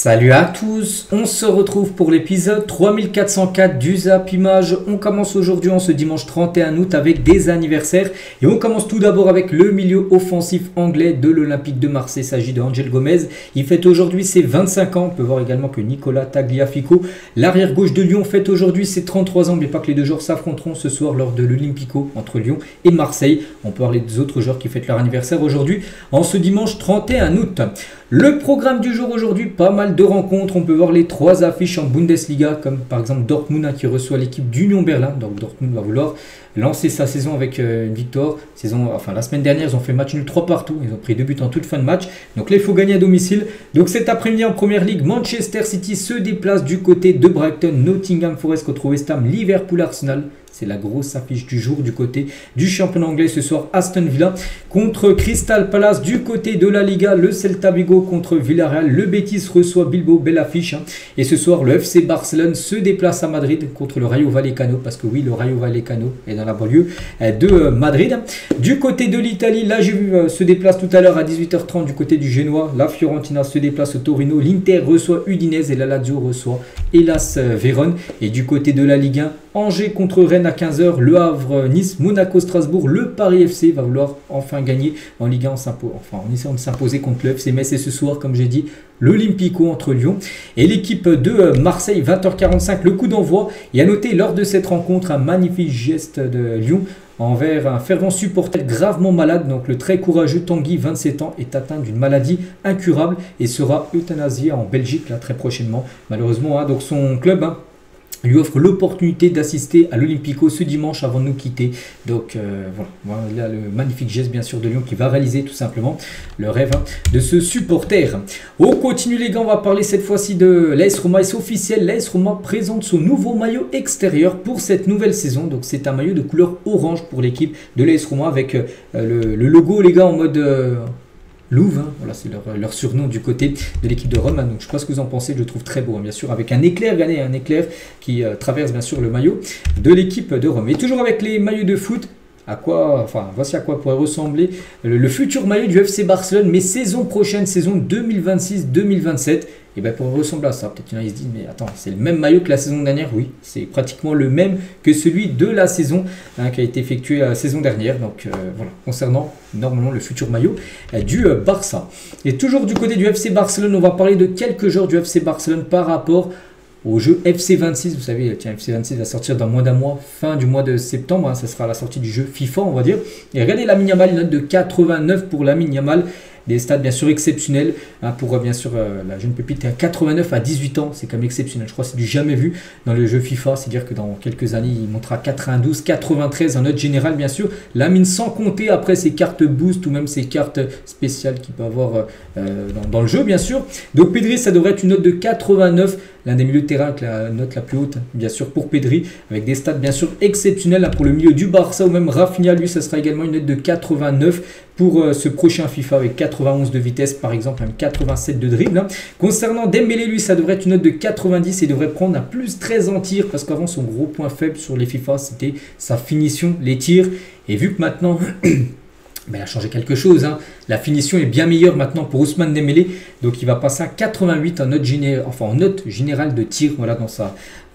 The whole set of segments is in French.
Salut à tous, on se retrouve pour l'épisode 3404 du Zap Image. On commence aujourd'hui en ce dimanche 31 août avec des anniversaires et on commence tout d'abord avec le milieu offensif anglais de l'Olympique de Marseille. Il s'agit de Angel Gomez, il fête aujourd'hui ses 25 ans. On peut voir également que Nicolas Tagliafico, l'arrière gauche de Lyon, fête aujourd'hui ses 33 ans. N'oubliez pas que les deux joueurs s'affronteront ce soir lors de l'Olympico entre Lyon et Marseille. On peut voir les autres joueurs qui fêtent leur anniversaire aujourd'hui en ce dimanche 31 août. Le programme du jour aujourd'hui, pas mal de rencontres. On peut voir les trois affiches en Bundesliga, comme par exemple Dortmund qui reçoit l'équipe d'Union Berlin. Donc Dortmund va vouloir lancer sa saison avec une victoire. La semaine dernière, ils ont fait match nul 3 partout. Ils ont pris 2 buts en toute fin de match. Donc là, il faut gagner à domicile. Donc cet après-midi en Première Ligue, Manchester City se déplace du côté de Brighton, Nottingham Forest contre West Ham, Liverpool Arsenal. C'est la grosse affiche du jour du côté du championnat anglais. Ce soir, Aston Villa contre Crystal Palace. Du côté de la Liga, le Celta Vigo contre Villarreal. Le Betis reçoit Bilbao, belle affiche. Et ce soir, le FC Barcelone se déplace à Madrid contre le Rayo Vallecano. Parce que oui, le Rayo Vallecano est dans la banlieue de Madrid. Du côté de l'Italie, là j'ai vu se déplace tout à l'heure à 18h30 du côté du Génois. La Fiorentina se déplace au Torino. L'Inter reçoit Udinese et la Lazio reçoit Hellas Vérone. Et du côté de la Ligue 1, Angers contre Rennes à 15h, Le Havre, Nice, Monaco, Strasbourg, le Paris FC va vouloir enfin gagner en Ligue 1 en essayant de s'imposer contre le FC Metz. Et ce soir, comme j'ai dit, l'Olympico entre Lyon et l'équipe de Marseille, 20h45, le coup d'envoi. Et à noter lors de cette rencontre un magnifique geste de Lyon envers un fervent supporter gravement malade. Donc le très courageux Tanguy, 27 ans, est atteint d'une maladie incurable et sera euthanasié en Belgique là, très prochainement. Malheureusement, donc son club lui offre l'opportunité d'assister à l'Olympico ce dimanche avant de nous quitter. Donc voilà, le magnifique geste bien sûr de Lyon qui va réaliser tout simplement le rêve de ce supporter. On continue les gars, on va parler cette fois-ci de l'AS Roma et c'est officiel, l'AS Roma présente son nouveau maillot extérieur pour cette nouvelle saison. Donc c'est un maillot de couleur orange pour l'équipe de l'AS Roma avec le logo les gars en mode... Louvre, voilà, c'est leur surnom du côté de l'équipe de Rome. Donc je ne sais pas ce que vous en pensez, je le trouve très beau, bien sûr, avec un éclair, regardez, un éclair qui traverse bien sûr le maillot de l'équipe de Rome. Et toujours avec les maillots de foot, voici à quoi pourrait ressembler le futur maillot du FC Barcelone, mais saison prochaine, saison 2026-2027. Et bien pour ressembler à ça, peut-être qu'il y en a qui se disent mais attends, c'est le même maillot que la saison dernière. Oui, c'est pratiquement le même que celui de la saison qui a été effectué la saison dernière. Donc voilà, concernant normalement le futur maillot du Barça. Et toujours du côté du FC Barcelone, on va parler de quelques joueurs du FC Barcelone par rapport au jeu FC26. Vous savez, tiens, FC26 va sortir dans moins d'un mois, fin du mois de septembre. Ça sera la sortie du jeu FIFA, on va dire. Et regardez Lamine Yamal, une note de 89 pour Lamine Yamal. Des stats bien sûr exceptionnels pour bien sûr la jeune pépite à 89 à 18 ans, c'est quand même exceptionnel. Je crois que c'est du jamais vu dans le jeu FIFA, c'est-à-dire que dans quelques années il montera 92, 93 en note générale bien sûr. Lamine sans compter après ses cartes boost ou même ses cartes spéciales qu'il peut avoir dans le jeu bien sûr. Donc Pedri ça devrait être une note de 89, l'un des milieux de terrain avec la note la plus haute bien sûr pour Pedri, avec des stats bien sûr exceptionnels pour le milieu du Barça ou même Rafinha, lui ça sera également une note de 89 pour ce prochain FIFA avec 91 de vitesse par exemple, même 87 de dribble. Concernant Dembélé, lui ça devrait être une note de 90 et devrait prendre un plus 13 en tir parce qu'avant son gros point faible sur les FIFA c'était sa finition, les tirs. Et vu que maintenant il a changé quelque chose, la finition est bien meilleure maintenant pour Ousmane Dembélé, donc il va passer à 88 en note générale de tir, voilà, dans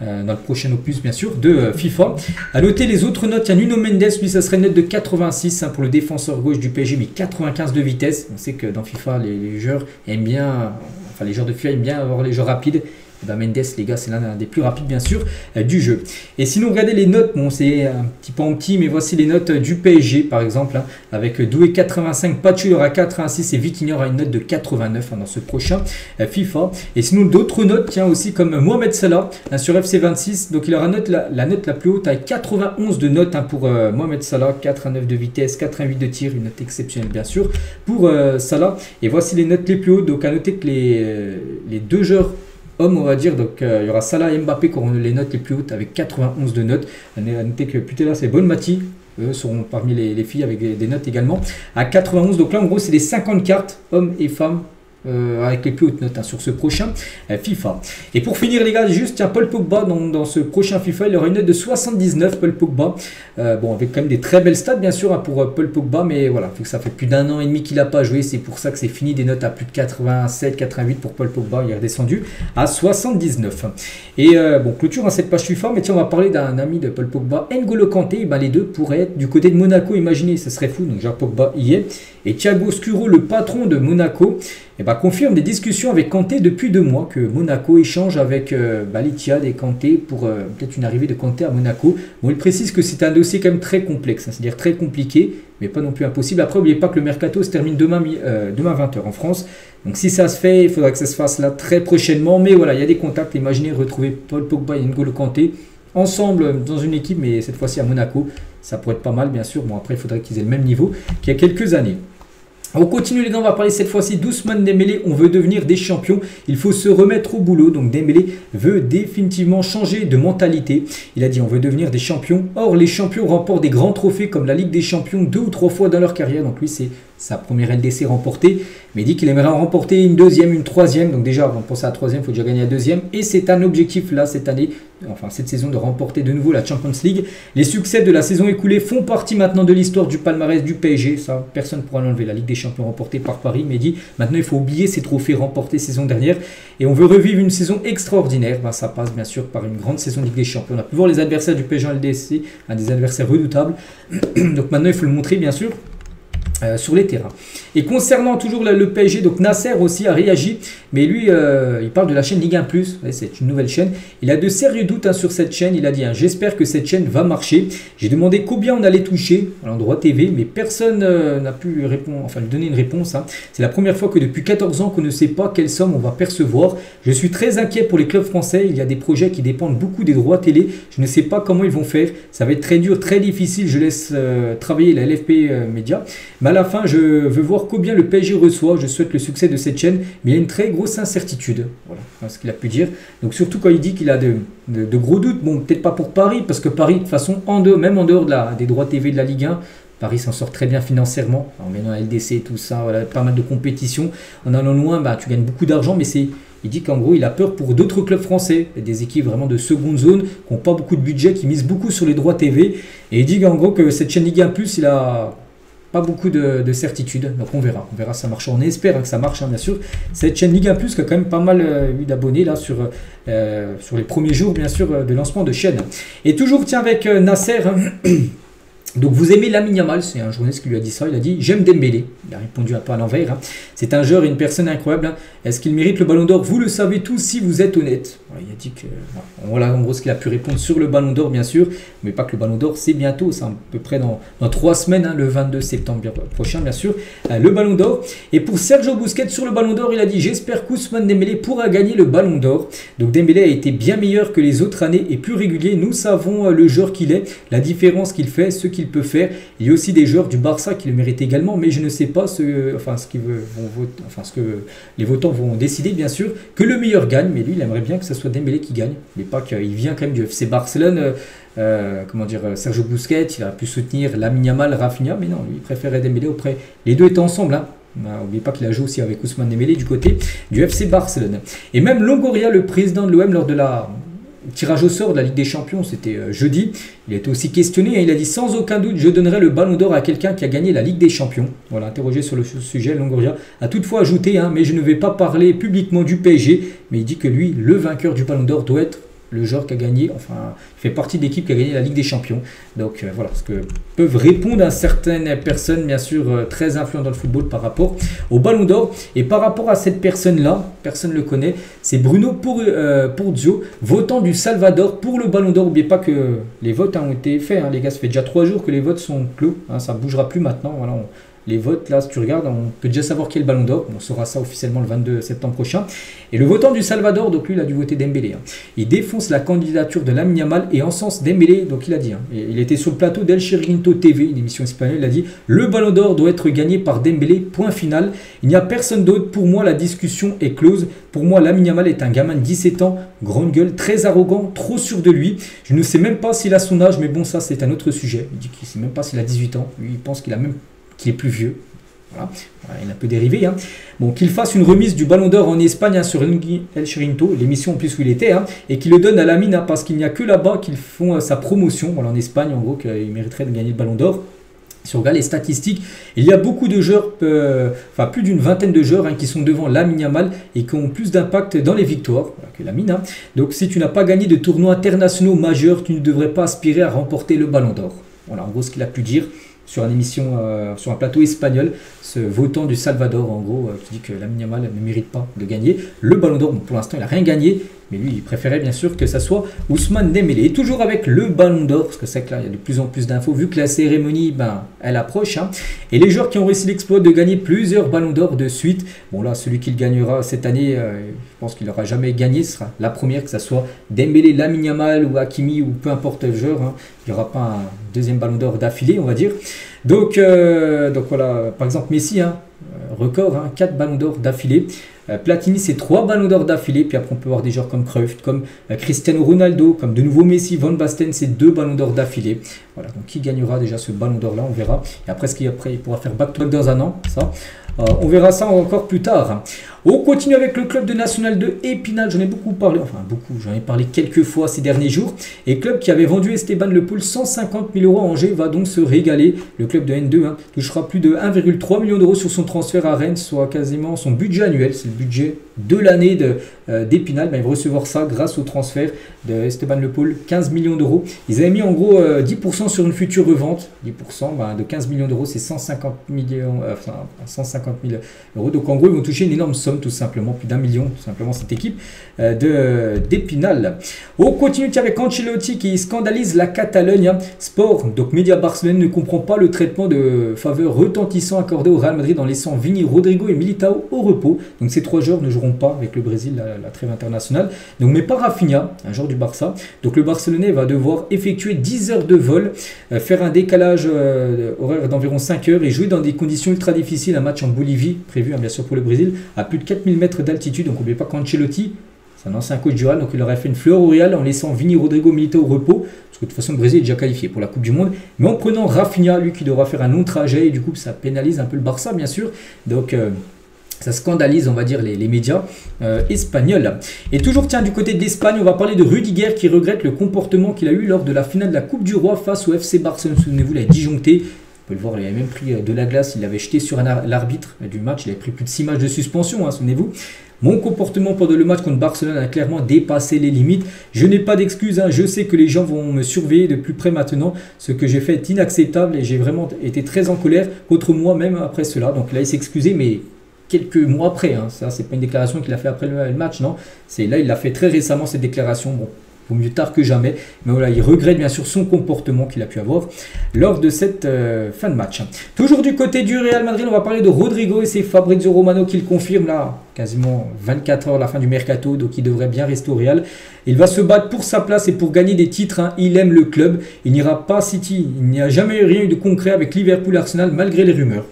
le prochain opus bien sûr de FIFA. À noter les autres notes, il y a Nuno Mendes, lui ça serait une note de 86 pour le défenseur gauche du PSG, mais 95 de vitesse. On sait que dans FIFA les joueurs aiment bien, les joueurs de FIFA aiment bien avoir les jeux rapides. Mendes les gars c'est l'un des plus rapides bien sûr du jeu. Et sinon regardez les notes, bon c'est un petit peu en petit mais voici les notes du PSG par exemple avec Doué 85, Pachu aura 86 et Vitinha aura une note de 89 dans ce prochain FIFA. Et sinon d'autres notes tiens aussi comme Mohamed Salah sur FC26, donc il aura la note la plus haute avec 91 de notes pour Mohamed Salah, 89 de vitesse, 88 de tir, une note exceptionnelle bien sûr pour Salah. Et voici les notes les plus hautes, donc à noter que les deux joueurs hommes on va dire, donc il y aura Salah et Mbappé qui auront les notes les plus hautes avec 91 de notes. À noter que Putella c'est Bonmati, eux seront parmi les filles avec des notes également à 91. Donc là en gros c'est les 50 cartes hommes et femmes avec les plus hautes notes sur ce prochain FIFA. Et pour finir les gars, juste tiens, Paul Pogba dans ce prochain FIFA, il aura une note de 79, Paul Pogba. Bon, avec quand même des très belles stats bien sûr pour Paul Pogba, mais voilà, ça fait plus d'un an et demi qu'il n'a pas joué, c'est pour ça que c'est fini, des notes à plus de 87, 88 pour Paul Pogba, il est redescendu à 79. Et bon, clôture cette page FIFA, mais tiens, on va parler d'un ami de Paul Pogba, N'Golo Kanté. Ben, les deux pourraient être du côté de Monaco, imaginez, ça serait fou, donc Jacques Pogba y est. Et Thiago Scuro, le patron de Monaco, confirme des discussions avec Kanté depuis 2 mois, que Monaco échange avec l'Etihad et Kanté pour peut-être une arrivée de Kanté à Monaco. Bon, il précise que c'est un dossier quand même très complexe, c'est-à-dire très compliqué, mais pas non plus impossible. Après, n'oubliez pas que le mercato se termine demain 20h en France. Donc si ça se fait, il faudra que ça se fasse là très prochainement. Mais voilà, il y a des contacts. Imaginez retrouver Paul Pogba et N'Golo Kanté ensemble dans une équipe, mais cette fois-ci à Monaco. Ça pourrait être pas mal, bien sûr. Bon, après, il faudrait qu'ils aient le même niveau qu'il y a quelques années. On continue les gars, on va parler cette fois-ci d'Ousmane Dembélé. On veut devenir des champions, il faut se remettre au boulot. Donc Dembélé veut définitivement changer de mentalité. Il a dit on veut devenir des champions. Or les champions remportent des grands trophées comme la Ligue des Champions 2 ou 3 fois dans leur carrière. Donc lui c'est sa première LDC remportée. Mais il dit qu'il aimerait en remporter une deuxième, une troisième. Donc déjà avant de penser à la troisième, il faut déjà gagner la deuxième. Et c'est un objectif là cette année, enfin cette saison, de remporter de nouveau la Champions League. Les succès de la saison écoulée font partie maintenant de l'histoire du palmarès du PSG. Ça, personne ne pourra l'enlever. La Ligue des Champions remportée par Paris, mais dit maintenant il faut oublier ces trophées remportés saison dernière. Et on veut revivre une saison extraordinaire. Ça passe bien sûr par une grande saison de Ligue des Champions. On a pu voir les adversaires du PSG en LDC, des adversaires redoutables. Donc maintenant il faut le montrer bien sûr. Sur les terrains. Et concernant toujours le PSG, donc Nasser aussi a réagi, mais lui il parle de la chaîne Ligue 1+, c'est une nouvelle chaîne. Il a de sérieux doutes sur cette chaîne. Il a dit j'espère que cette chaîne va marcher. J'ai demandé combien on allait toucher à l'endroit TV, mais personne n'a pu répondre, enfin lui donner une réponse. C'est la première fois que depuis 14 ans qu'on ne sait pas quelle somme on va percevoir. Je suis très inquiet pour les clubs français. Il y a des projets qui dépendent beaucoup des droits télé. Je ne sais pas comment ils vont faire. Ça va être très dur, très difficile. Je laisse travailler la LFP Média. Mais à la fin, je veux voir combien le PSG reçoit. Je souhaite le succès de cette chaîne, mais il y a une très grosse incertitude. Voilà ce qu'il a pu dire. Donc surtout quand il dit qu'il a de gros doutes. Bon, peut-être pas pour Paris, parce que Paris, de toute façon, même en dehors des droits TV de la Ligue 1, Paris s'en sort très bien financièrement. En gagnant la LDC et tout ça, voilà, pas mal de compétitions. En allant loin, tu gagnes beaucoup d'argent, mais il dit qu'en gros, il a peur pour d'autres clubs français, des équipes vraiment de seconde zone, qui n'ont pas beaucoup de budget, qui misent beaucoup sur les droits TV. Et il dit qu'en gros, que cette chaîne Ligue 1+, il a pas beaucoup de certitude, donc on verra si ça marche. On espère que ça marche, bien sûr. Cette chaîne Ligue 1+, qui a quand même pas mal d'abonnés là sur les premiers jours, bien sûr, de lancement de chaîne. Et toujours, tiens, avec Nasser. Donc vous aimez Lamine Yamal, c'est un journaliste qui lui a dit ça, il a dit j'aime Dembélé, il a répondu un peu à l'envers, c'est un joueur et une personne incroyable, est-ce qu'il mérite le ballon d'or? Vous le savez tous si vous êtes honnête. Voilà, il a dit que, voilà en gros ce qu'il a pu répondre sur le ballon d'or bien sûr, mais pas que le ballon d'or, c'est bientôt, c'est à peu près dans 3 semaines, le 22 septembre prochain bien sûr, le ballon d'or. Et pour Sergio Busquets sur le ballon d'or, il a dit j'espère qu'Ousmane Dembélé pourra gagner le ballon d'or. Donc Dembélé a été bien meilleur que les autres années et plus régulier, nous savons le joueur qu'il est, la différence qu'il fait, ce qu'il peut faire. Il y a aussi des joueurs du Barça qui le méritent également, mais je ne sais pas ce que les votants vont décider, bien sûr, que le meilleur gagne. Mais lui, il aimerait bien que ce soit Dembélé qui gagne, mais pas qu'il vient quand même du FC Barcelone. Sergio Busquets, il a pu soutenir Lamine Yamal, Rafinha, mais non, lui, il préférait Dembélé auprès. Les deux étaient ensemble, N'oubliez pas qu'il a joué aussi avec Ousmane Dembélé du côté du FC Barcelone. Et même Longoria, le président de l'OM, lors de la tirage au sort de la Ligue des Champions, c'était jeudi, il a été aussi questionné et il a dit sans aucun doute je donnerai le ballon d'or à quelqu'un qui a gagné la Ligue des Champions. Voilà, interrogé sur le sujet, Longoria a toutefois ajouté mais je ne vais pas parler publiquement du PSG, mais il dit que lui, le vainqueur du ballon d'or doit être le joueur qui a gagné, il fait partie de l'équipe qui a gagné la Ligue des Champions. Donc voilà ce que peuvent répondre à certaines personnes, bien sûr, très influentes dans le football par rapport au Ballon d'Or. Et par rapport à cette personne-là, personne ne le connaît, c'est Bruno Purzio, votant du Salvador pour le Ballon d'Or. N'oubliez pas que les votes ont été faits, les gars, ça fait déjà 3 jours que les votes sont clos, ça ne bougera plus maintenant, voilà, les votes, là, si tu regardes, on peut déjà savoir qui est le Ballon d'Or. On saura ça officiellement le 22 septembre prochain. Et le votant du Salvador, donc lui, il a dû voter Dembélé. Il défonce la candidature de Lamine Yamal et encense Dembélé. Donc il a dit, et il était sur le plateau d'El Chiringuito TV, une émission espagnole. Il a dit le Ballon d'Or doit être gagné par Dembélé. Point final. Il n'y a personne d'autre. Pour moi, la discussion est close. Pour moi, Lamine Yamal est un gamin de 17 ans, grande gueule, très arrogant, trop sûr de lui. Je ne sais même pas s'il a son âge, mais bon, ça, c'est un autre sujet. Il dit qu'il ne sait même pas s'il a 18 ans. Lui, il pense qu'il est plus vieux. Voilà, voilà, il est un peu dérivé. Hein. Bon, qu'il fasse une remise du Ballon d'Or en Espagne hein, sur El Chirinto, l'émission en plus où il était, hein, et qu'il le donne à Lamine hein, parce qu'il n'y a que là-bas qu'ils font sa promotion. Voilà, en Espagne, en gros, qu'il mériterait de gagner le Ballon d'Or. Si on regarde les statistiques, il y a beaucoup de joueurs, enfin plus d'une vingtaine de joueurs hein, qui sont devant Lamine Yamal et qui ont plus d'impact dans les victoires que Lamine. Hein. Donc si tu n'as pas gagné de tournois internationaux majeurs, tu ne devrais pas aspirer à remporter le Ballon d'Or. Voilà, en gros ce qu'il a pu dire sur une émission, sur un plateau espagnol, ce votant du Salvador, en gros, qui dit que Lamine Yamal ne mérite pas de gagner le Ballon d'Or. Bon, pour l'instant, il n'a rien gagné, mais lui, il préférait bien sûr que ça soit Ousmane Dembélé. Et toujours avec le Ballon d'Or, parce que c'est que là, il y a de plus en plus d'infos, vu que la cérémonie, ben, elle approche. Hein. Et les joueurs qui ont réussi l'exploit de gagner plusieurs Ballons d'Or de suite, bon là, celui qui le gagnera cette année, je pense qu'il n'aura jamais gagné, ce sera la première, que ce soit Dembélé, Lamine Yamal ou Hakimi, ou peu importe le joueur. Hein. Il n'y aura pas un deuxième Ballon d'Or d'affilée, on va dire. Donc voilà, par exemple Messi, hein, record, hein, 4 ballons d'or d'affilée. Platini, c'est 3 ballons d'or d'affilée. Puis après, on peut voir des joueurs comme Cruyff, comme Cristiano Ronaldo, comme de nouveau Messi, Van Basten, c'est 2 ballons d'or d'affilée. Voilà, donc qui gagnera déjà ce ballon d'or là, on verra. Et après, après il pourra faire back-to-back dans un an, ça. On verra ça encore plus tard. On continue avec le club de National de Épinal. J'en ai beaucoup parlé, enfin beaucoup, j'en ai parlé quelques fois ces derniers jours. Et le club qui avait vendu Esteban Le Poul 150 000 € à Angers va donc se régaler. Le club de N2 hein, touchera plus de 1,3 million d'euros sur son transfert à Rennes, soit quasiment son budget annuel. C'est le budget de l'année d'Épinal. Ben, il va recevoir ça grâce au transfert de Esteban Le Poul, 15 millions d'euros. Ils avaient mis en gros 10% sur une future revente. 10% ben, de 15 millions d'euros, c'est 150 000 euros. Donc en gros, ils vont toucher une énorme somme, tout simplement, plus d'1 million, tout simplement, cette équipe d'Épinal. On continue avec Ancelotti qui scandalise la Catalogne. Sport, donc Média Barcelone, ne comprend pas le traitement de faveur retentissant accordé au Real Madrid en laissant Vini, Rodrigo et Militao au repos. Donc ces 3 joueurs ne joueront pas avec le Brésil, la trêve internationale. Donc, mais pas Rafinha, un joueur du Barça. Donc le Barcelonais va devoir effectuer 10 heures de vol, faire un décalage horaire d'environ 5 heures et jouer dans des conditions ultra difficiles. Un match en Bolivie, prévu hein, bien sûr pour le Brésil, à plus de 4000 mètres d'altitude. Donc n'oubliez pas qu'Ancelotti, c'est un ancien coach du Real, donc il aurait fait une fleur au Real en laissant Vini, Rodrigo, Militao au repos, parce que de toute façon le Brésil est déjà qualifié pour la Coupe du Monde, mais en prenant Rafinha, lui qui devra faire un long trajet, et du coup ça pénalise un peu le Barça bien sûr, donc ça scandalise on va dire les médias espagnols. Et toujours tiens du côté de l'Espagne, on va parler de Rudiger qui regrette le comportement qu'il a eu lors de la finale de la Coupe du Roi face au FC Barcelone. Souvenez-vous, il a disjoncté. Vous pouvez le voir, il avait même pris de la glace, il l'avait jeté sur l'arbitre du match, il avait pris plus de 6 matchs de suspension, hein, souvenez-vous. Mon comportement pendant le match contre Barcelone a clairement dépassé les limites. Je n'ai pas d'excuses, hein, je sais que les gens vont me surveiller de plus près maintenant. Ce que j'ai fait est inacceptable et j'ai vraiment été très en colère contre moi-même après cela. Donc là, il s'est excusé, mais quelques mois après. Hein. Ça, c'est pas une déclaration qu'il a fait après le match, non. Là, il l'a fait très récemment, cette déclaration. Bon. Vaut mieux tard que jamais, mais voilà, il regrette bien sûr son comportement qu'il a pu avoir lors de cette fin de match. Toujours du côté du Real Madrid, on va parler de Rodrigo et c'est Fabrizio Romano qui le confirme là, quasiment 24 heures à la fin du mercato, donc il devrait bien rester au Real. Il va se battre pour sa place et pour gagner des titres, hein. Il aime le club, il n'ira pas à City, il n'y a jamais eu rien eu de concret avec Liverpool et Arsenal malgré les rumeurs.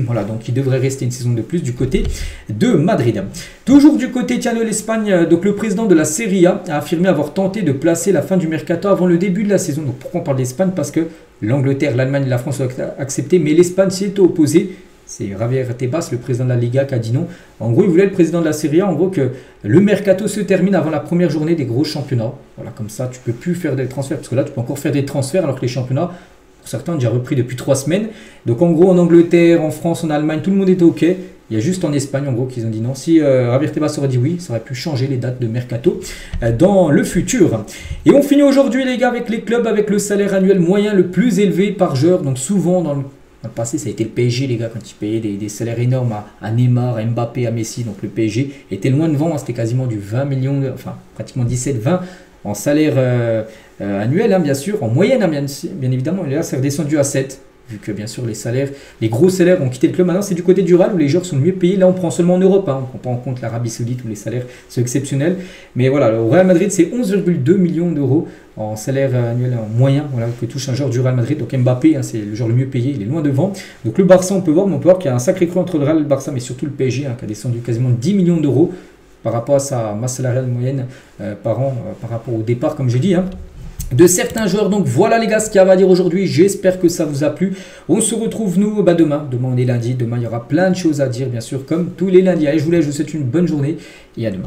Voilà, donc il devrait rester une saison de plus du côté de Madrid. Toujours du côté de l'Espagne, donc le président de la Serie A a affirmé avoir tenté de placer la fin du mercato avant le début de la saison. Donc pourquoi on parle d'Espagne? Parce que l'Angleterre, l'Allemagne et la France ont accepté, mais l'Espagne s'y est opposée. C'est Javier Tebas, le président de la Liga, qui a dit non. En gros, il voulait le président de la Serie A, en gros, que le mercato se termine avant la première journée des gros championnats. Voilà, comme ça, tu peux plus faire des transferts, parce que là, tu peux encore faire des transferts alors que les championnats, pour certains, ont déjà repris depuis 3 semaines. Donc en gros, en Angleterre, en France, en Allemagne, tout le monde était OK. Il y a juste en Espagne, en gros, qu'ils ont dit non. Si Javier Tebas aurait dit oui, ça aurait pu changer les dates de mercato dans le futur. Et on finit aujourd'hui, les gars, avec les clubs, avec le salaire annuel moyen le plus élevé par joueur. Donc souvent, dans le passé, ça a été le PSG, les gars, quand ils payaient des salaires énormes à Neymar, à Mbappé, à Messi. Donc le PSG était loin devant. Hein, c'était quasiment du 20 millions, enfin pratiquement 17-20 en salaire annuel, hein, bien sûr. En moyenne, hein, bien évidemment. Et là, c'est redescendu à 7. Vu que bien sûr les gros salaires ont quitté le club. Maintenant c'est du côté du Real où les joueurs sont mieux payés. Là on prend seulement en Europe, hein. On ne prend pas en compte l'Arabie Saoudite où les salaires sont exceptionnels. Mais voilà, au Real Madrid c'est 11,2 millions d'euros en salaire annuel en moyen, voilà, que touche un joueur du Real Madrid. Donc Mbappé, hein, c'est le joueur le mieux payé, il est loin devant. Donc le Barça on peut voir qu'il y a un sacré creux entre le Real et le Barça, mais surtout le PSG, hein, qui a descendu quasiment 10 millions d'euros par rapport à sa masse salariale moyenne par an, par rapport au départ comme j'ai dit. Hein. de certains joueurs. Donc voilà les gars ce qu'il y avait à dire aujourd'hui, j'espère que ça vous a plu. On se retrouve nous demain on est lundi, demain il y aura plein de choses à dire bien sûr comme tous les lundis. Allez, je vous laisse, je vous souhaite une bonne journée et à demain.